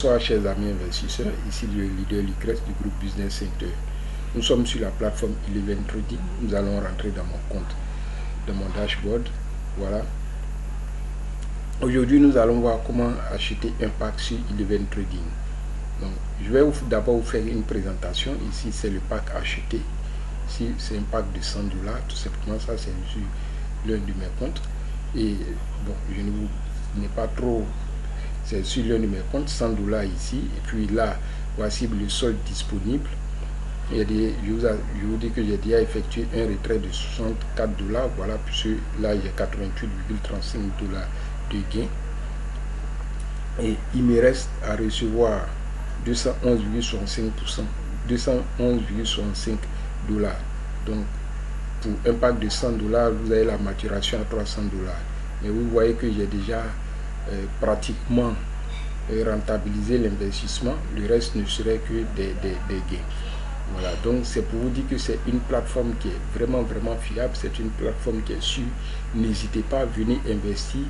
Bonsoir chers amis investisseurs, ici le leader Lucrèce du groupe Business Center. Nous sommes sur la plateforme Eleven Trading. Nous allons rentrer dans mon compte, dans mon dashboard. Voilà. Aujourd'hui, nous allons voir comment acheter un pack sur Eleven Trading. Donc, je vais d'abord vous faire une présentation. Ici, c'est le pack acheté. Ici, c'est un pack de 100 $. Tout simplement, ça, c'est sur l'un de mes comptes. Et bon, je n'ai pas trop... C'est sur l'un de mes comptes, 100 $ ici. Et puis là, voici le solde disponible. Je vous dis que j'ai déjà effectué un retrait de 64 $. Voilà, puisque là, il y a 88,35 $ de gain. Et il me reste à recevoir 211,65 $. Donc, pour un pack de 100 $, vous avez la maturation à 300 $. Mais vous voyez que j'ai déjà pratiquement rentabilisé l'investissement. Le reste ne serait que des gains. Voilà, donc c'est pour vous dire que c'est une plateforme qui est vraiment fiable. C'est une plateforme qui est sûre. N'hésitez pas à venir investir.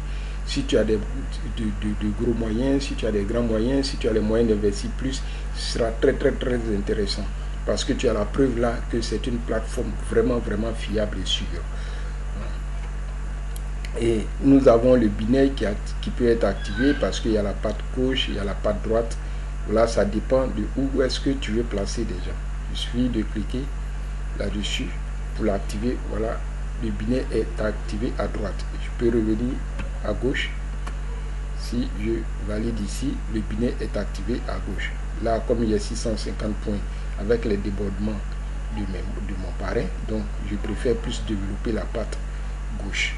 Si tu as de gros moyens, si tu as des grands moyens, si tu as les moyens d'investir plus, ce sera très intéressant. Parce que tu as la preuve là que c'est une plateforme vraiment fiable et sûre. Et nous avons le binaire qui peut être activé parce qu'il y a la patte gauche, il y a la patte droite. Là, ça dépend de où est-ce que tu veux placer déjà. Il suffit de cliquer là-dessus pour l'activer. Voilà, le binaire est activé à droite. Je peux revenir à gauche. Si je valide ici, le binaire est activé à gauche. Là, comme il y a 650 points avec les débordements de mon parrain, donc je préfère plus développer la patte gauche.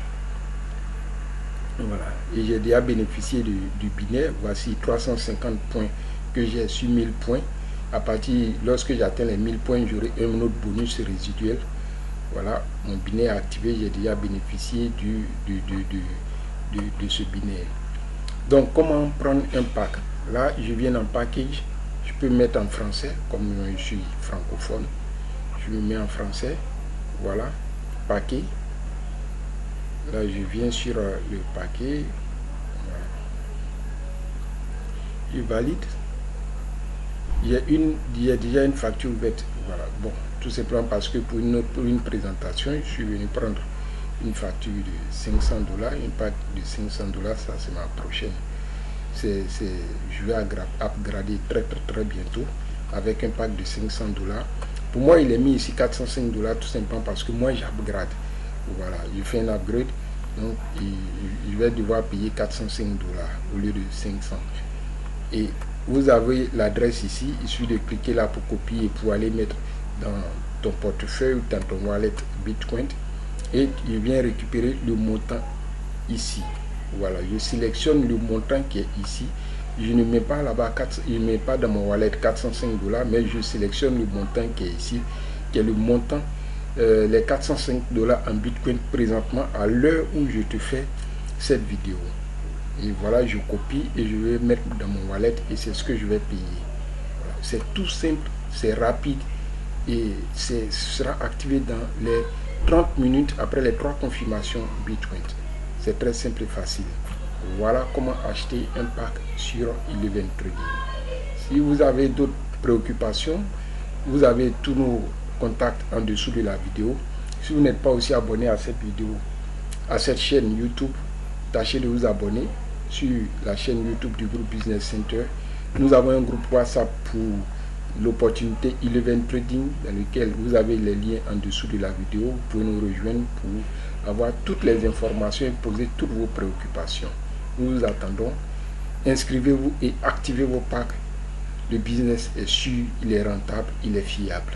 Voilà, et j'ai déjà bénéficié du binaire. Voici 350 points que j'ai sur 1000 points. À partir, lorsque j'atteins les 1000 points, j'aurai un autre bonus résiduel. Voilà, mon binaire activé, j'ai déjà bénéficié de ce binaire. Donc, comment prendre un pack? Là, je viens en package. Je peux mettre en français, comme je suis francophone. Je me mets en français. Voilà, paquet. Là, je viens sur le paquet. Voilà. Je valide. Il y a déjà une facture ouverte. Voilà. Bon, tout simplement parce que pour une présentation, je suis venu prendre une facture de 500 $. Une pack de 500 $, ça c'est ma prochaine. Je vais upgrader très bientôt avec un pack de 500 $. Pour moi, il est mis ici 405 $, tout simplement parce que moi j'upgrade. Voilà, je fais un upgrade, donc je vais devoir payer 405 $ au lieu de 500. Et vous avez l'adresse ici, il suffit de cliquer là pour copier et pour aller mettre dans ton portefeuille ou dans ton wallet Bitcoin. Et je viens récupérer le montant ici. Voilà, je sélectionne le montant qui est ici. Je ne mets pas là-bas, je ne mets pas dans mon wallet 405 $, mais je sélectionne le montant qui est ici, qui est le montant, les 405 $ en Bitcoin présentement à l'heure où je te fais cette vidéo. Et voilà, je copie et je vais mettre dans mon wallet et c'est ce que je vais payer. Voilà. C'est tout simple, c'est rapide et ce sera activé dans les 30 minutes après les 3 confirmations Bitcoin. C'est très simple et facile. Voilà comment acheter un pack sur Eleven Trading. Si vous avez d'autres préoccupations, vous avez tous nos contacts en dessous de la vidéo. Si vous n'êtes pas aussi abonné à cette vidéo, à cette chaîne YouTube, tâchez de vous abonner sur la chaîne YouTube du groupe Business Center. Nous avons un groupe WhatsApp pour l'opportunité Eleven Trading dans lequel vous avez les liens en dessous de la vidéo. Vous pouvez nous rejoindre pour avoir toutes les informations et poser toutes vos préoccupations. Nous vous attendons. Inscrivez-vous et activez vos packs. Le business est sûr, il est rentable, il est fiable.